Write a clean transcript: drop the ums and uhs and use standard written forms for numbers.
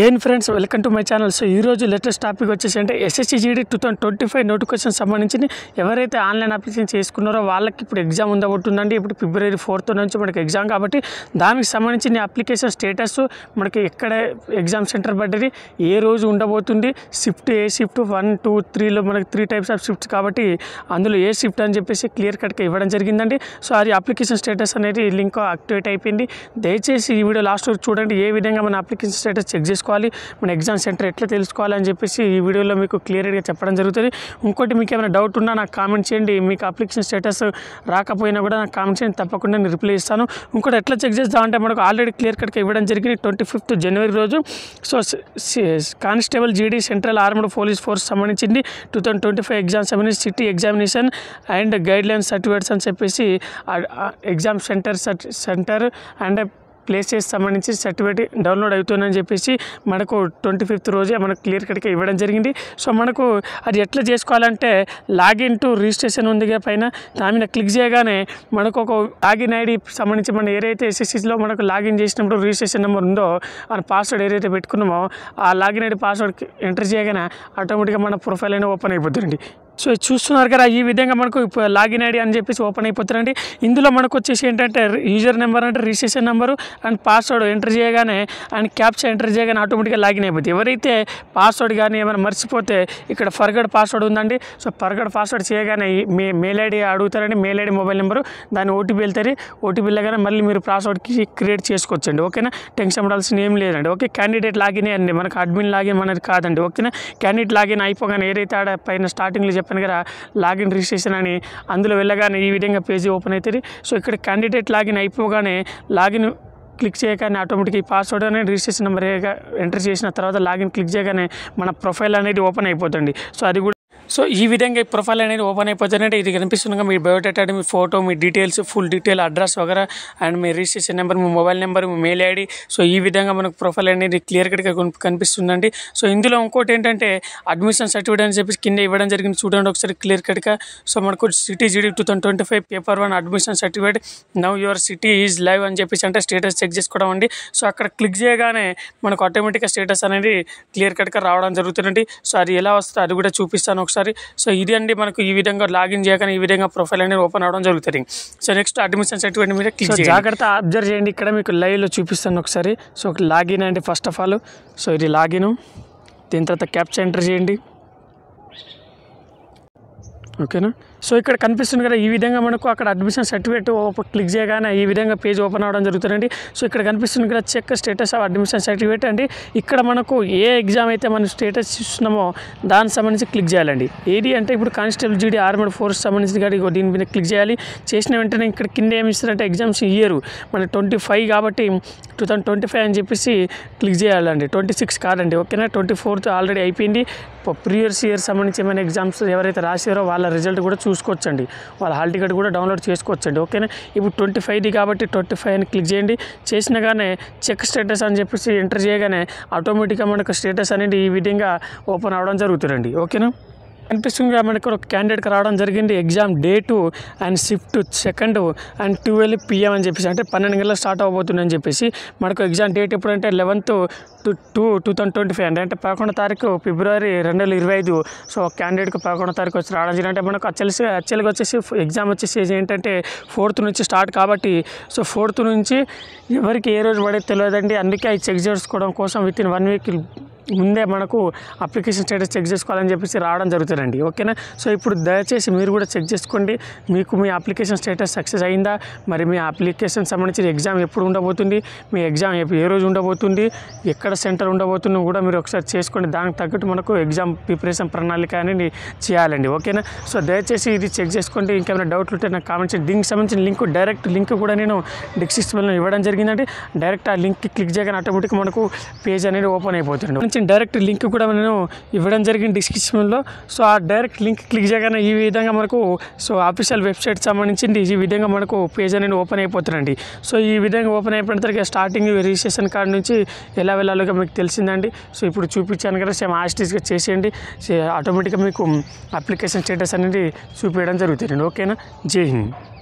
ఏం friends welcome to my channel. So ఈరోజు latest topic వచ్చేసి అంటే ఎస్ఎస్సి జీడీ 2025 నోటిఫికేషన్ సంబంధించి ఎవరైతే ఆన్లైన్ అప్లికేషన్ చేసుకున్నారో వాళ్ళకి ఇప్పుడు ఎగ్జామ్ ఉండబోతుందండి. ఇప్పుడు ఫిబ్రవరి 4th నుంచి మనకి ఎగ్జామ్ కాబట్టి దానికి సంబంధించిన అప్లికేషన్ స్టేటస్ మనకి ఎక్కడ ఎగ్జామ్ సెంటర్ పడ్డది, ఏ రోజు ఉండబోతుంది, షిఫ్ట్ ఏ షిఫ్ట్ 1, 2, 3లో మనకి 3 టైప్స్ ఆఫ్ షిఫ్ట్స్ కాబట్టి అందులో ఏ షిఫ్ట్ అని చెప్పేసి క్లియర్ కట్గా ఇవ్వడం జరిగిందండి. సో అది అప్లికేషన్ స్టేటస్ అనేది లింక్ యాక్టివేట్ అయిపోయింది. దయచేసి ఈ వీడియో లాస్ట్ వరకు చూడండి, ఏ విధంగా మన అప్లికేషన్ స్టేటస్ చెక్ చేసుకోవాలి, మన ఎగ్జామ్ సెంటర్ ఎట్లా తెలుసుకోవాలని చెప్పేసి ఈ వీడియోలో మీకు క్లియర్గా చెప్పడం జరుగుతుంది. ఇంకోటి మీకు ఏమైనా డౌట్ ఉన్నా నాకు కామెంట్ చేయండి. మీకు అప్లికేషన్ స్టేటస్ రాకపోయినా కూడా నాకు కామెంట్ చేయండి, తప్పకుండా నేను రిప్లై ఇస్తాను. ఇంకోటి ఎట్లా చెక్ చేస్తామంటే మనకు ఆల్రెడీ క్లియర్ కట్గా ఇవ్వడం జరిగింది 25th జనవరి రోజు. సో కానిస్టేబుల్ జీడీ సెంట్రల్ ఆర్మ్డ్ పోలీస్ ఫోర్స్ సంబంధించింది 2025 ఎగ్జామ్ సంబంధించి city examination and guidelines certificates అని చెప్పేసి ఎగ్జామ్ సెంటర్ అండ్ ప్లేసెస్ సంబంధించి సర్టిఫికేట్ డౌన్లోడ్ అవుతుందని చెప్పేసి మనకు 25th రోజే మనకు క్లియర్ కట్గా ఇవ్వడం జరిగింది. సో మనకు అది ఎట్లా చేసుకోవాలంటే లాగిన్ టు రిజిస్ట్రేషన్ ఉంది పైన, దాని మీద క్లిక్ చేయగానే మనకు ఒక లాగిన్ ఐడి సంబంధించి మనం ఏదైతే ఎస్ఎస్సిలో మనకు లాగిన్ చేసినప్పుడు రిజిస్ట్రేషన్ నెంబర్ ఉందో ఆ పాస్వర్డ్ ఏదైతే పెట్టుకున్నామో ఆ లాగిన్ ఐడి పాస్వర్డ్ ఎంటర్ చేయగానే ఆటోమేటిక్గా మన ప్రొఫైల్ అనేది ఓపెన్ అయిపోతుంది. సో చూస్తున్నారు కదా, ఈ విధంగా మనకు లాగిన్ ఐడి అని చెప్పేసి ఓపెన్ అయిపోతారండి. ఇందులో మనకు వచ్చేసి ఏంటంటే యూజర్ నెంబర్ అంటే registration number and password enter చేయగానే అండ్ క్యాప్చా ఎంటర్ చేయగానే ఆటోమేటిక్గా లాగిన్ అయిపోతుంది. ఎవరైతే పాస్వర్డ్ కానీ ఏమైనా మర్చిపోతే ఇక్కడ ఫర్గడ్ పాస్వర్డ్ ఉందండి. సో ఫర్గడ్ పాస్వర్డ్ చేయగానే మీ మెయిల్ ఐడి అడుగుతారండి, మెయిల్ ఐడి మొబైల్ నెంబరు, దాని ఓటీపీ వెళ్తారు. ఓటీపీ వెళ్ళగానే మళ్ళీ మీరు పాస్వర్డ్కి క్రియేట్ చేసుకోవచ్చండి. ఓకేనా, టెన్షన్ పడాల్సిన ఏం లేదండి. ఓకే, క్యాండిడేట్ లాగిన్ అండి, మనకు అడ్మిన్ లాగిన్ మనది కాదండి. ఓకేనా, క్యాండిడేట్ లాగిన్ అయిపోగానే ఏదైతే ఆడ పైన స్టార్టింగ్లో చెప్పాను కదా లాగిన్ రిజిస్ట్రేషన్ అని, అందులో వెళ్ళగానే ఈ విధంగా పేజీ ఓపెన్ అవుతుంది. సో ఇక్కడ క్యాండిడేట్ లాగిన్ అయిపోగానే లాగిన్ క్లిక్ చేయగానే ఆటోమేటిక్ ఈ పాస్వర్డ్ అనేది రిజిస్ట్రేషన్ నెంబర్ ఎంటర్ చేసిన తర్వాత లాగిన్ క్లిక్ చేయగానే మన ప్రొఫైల్ అనేది ఓపెన్ అయిపోతుంది. సో అది కూడా ఈ విధంగా ఈ ప్రొఫైల్ అనేది ఓపెన్ అయిపోతుందంటే ఇది కనిపిస్తుండగా మీ బయోడేటా, మీ ఫోటో, మీ డీటెయిల్స్, ఫుల్ డీటెయిల్, అడ్రస్ వగేరా అండ్ మీ రిజిస్ట్రేషన్ నెంబర్, మీ మొబైల్ నెంబర్, మీ మెయిల్ ఐడి. సో ఈ విధంగా మనకు ప్రొఫైల్ అనేది క్లియర్ కట్గా కనిపిస్తుందండి. సో ఇందులో ఇంకోటి ఏంటంటే అడ్మిషన్ సర్టిఫికేట్ అని చెప్పేసి కింద ఇవ్వడం జరిగింది, చూడండి ఒకసారి క్లియర్ కట్గా. సో మనకు సిటీ జీడీ 2025 paper 1 admission certificate now your city is live అని చెప్పేసి అంటే స్టేటస్ చెక్ చేసుకోవడం అండి. సో అక్కడ క్లిక్ చేయగానే మనకు ఆటోమేటిక్గా స్టేటస్ అనేది క్లియర్ కట్గా రావడం జరుగుతుందండి. సో అది ఎలా వస్తుందో అది కూడా చూపిస్తాను ఒకసారి. సో ఇది అండి మనకు ఈ విధంగా లాగిన్ చేయగానే ఈ విధంగా ప్రొఫైల్ అనేది ఓపెన్ అవడం జరుగుతుంది. సో నెక్స్ట్ అడ్మిషన్ సర్టిఫికేట్ మీద క్లిక్ చేయండి. జాగ్రత్త అబ్జర్వ్ చేయండి, ఇక్కడ మీకు లైవ్లో చూపిస్తాను ఒకసారి. సో లాగిన్ అండి ఫస్ట్ ఆఫ్ ఆల్. సో ఇది లాగిన్, దీని తర్వాత క్యాప్చా ఎంటర్ చేయండి. ఓకేనా, సో ఇక్కడ కనిపిస్తుంది కదా ఈ విధంగా మనకు అక్కడ అడ్మిషన్ సర్టిఫికేట్ క్లిక్ చేయగానే ఈ విధంగా పేజ్ ఓపెన్ అవ్వడం జరుగుతుందండి. సో ఇక్కడ కనిపిస్తుంది కదా check status of admission certificate అండి. ఇక్కడ మనకు ఏ ఎగ్జామ్ అయితే మనం స్టేటస్ చూస్తున్నామో దానికి సంబంధించి క్లిక్ చేయాలండి. ఏది అంటే ఇప్పుడు కానిస్టేబుల్ జీడీ ఆర్మడ్ ఫోర్స్ సంబంధించి కానీ దీని మీద క్లిక్ చేయాలి. చేసిన వెంటనే ఇక్కడ కింద ఏమి ఇస్తారంటే ఎగ్జామ్స్ ఇయర్ మన 25 కాబట్టి 2025 అని చెప్పేసి క్లిక్ చేయాలండి. 26 కాదండి. ఓకేనా, 24th ఆల్రెడీ అయిపోయింది. ప్రీవియస్ ఇయర్ సంబంధించి ఏమైనా ఎగ్జామ్స్ ఎవరైతే రాసారో వాళ్ళ రిజల్ట్ కూడా చూసుకోవచ్చండి, వాళ్ళ హాల్ టికెట్ కూడా డౌన్లోడ్ చేసుకోవచ్చండి. ఓకేనా, ఇప్పుడు 25 కాబట్టి 25 అని క్లిక్ చేయండి. చేసినగానే చెక్ స్టేటస్ అని చెప్పేసి ఎంటర్ చేయగానే ఆటోమేటిక్గా మనకు స్టేటస్ అనేది ఈ విధంగా ఓపెన్ అవ్వడం జరుగుతుందండి. ఓకేనా, కనిపిస్తుంది మనకు ఒక క్యాండిడేట్కి రావడం జరిగింది exam date and shift 2 and 12 PM అని చెప్పేసి అంటే 12 గంటలకు స్టార్ట్ అవ్వబోతుందని చెప్పేసి మనకు ఎగ్జామ్ డేట్ ఎప్పుడంటే 11th to 2025 అండి, అంటే 11వ తారీఖు ఫిబ్రవరి 2025. సో క్యాండిడేట్కి 11వ తారీఖు వచ్చి రావడం జరిగింది. అంటే మనకు యాక్చువల్గా వచ్చేసి ఎగ్జామ్ వచ్చేసి ఏంటంటే 4th నుంచి స్టార్ట్ కాబట్టి సో 4th నుంచి ఎవరికి ఏ రోజు పడేది తెలియదండి. అందుకే అవి చెక్ చేసుకోవడం కోసం వితిన్ 1 week ముందే మనకు అప్లికేషన్ స్టేటస్ చెక్ చేసుకోవాలని చెప్పేసి రావడం జరుగుతుందండి. ఓకేనా, సో ఇప్పుడు దయచేసి మీరు కూడా చెక్ చేసుకోండి, మీకు మీ అప్లికేషన్ స్టేటస్ సక్సెస్ అయిందా, మరి మీ అప్లికేషన్ సంబంధించిన ఎగ్జామ్ ఎప్పుడు ఉండబోతుంది, మీ ఎగ్జామ్ ఏ రోజు ఉండబోతుంది, ఎక్కడ సెంటర్ ఉండబోతుందో కూడా మీరు ఒకసారి చేసుకోండి. దానికి తగ్గట్టు మనకు ఎగ్జామ్ ప్రిపరేషన్ ప్రణాళిక అనేది చేయాలండి. ఓకేనా, సో దయచేసి ఇది చెక్ చేసుకోండి. ఇంకేమైనా డౌట్లు ఉంటే నాకు కామెంట్ చేయండి. దీనికి సంబంధించిన డైరెక్ట్ లింక్ కూడా నేను డిస్క్రిప్షన్లో ఇవ్వడం జరిగిందండి. డైరెక్ట్ ఆ లింక్ క్లిక్ చేయగానే ఆటోమేటిక్గా మనకు పేజ్ అనేది ఓపెన్ అయిపోతుంది. డైరెక్ట్ లింక్ కూడా నేను ఇవ్వడం జరిగింది డిస్క్రిప్షన్లో. సో ఆ డైరెక్ట్ లింక్ క్లిక్ చేయగానే ఈ విధంగా మనకు ఆఫీషియల్ వెబ్సైట్ సంబంధించింది ఈ విధంగా మనకు పేజ్ అనేది ఓపెన్ అయిపోతుందండి. సో ఈ విధంగా ఓపెన్ అయిపోయిన తర్వాత స్టార్టింగ్ రిజిస్ట్రేషన్ కార్డ్ నుంచి ఎలా వెళ్ళాలో మీకు తెలిసిందండి. సో ఇప్పుడు చూపించాను కదా, సేమ్ యాస్టీస్గా చేసేయండి, ఆటోమేటిక్గా మీకు అప్లికేషన్ స్టేటస్ అనేది చూపించడం జరుగుతుంది. ఓకేనా, జై హింద్.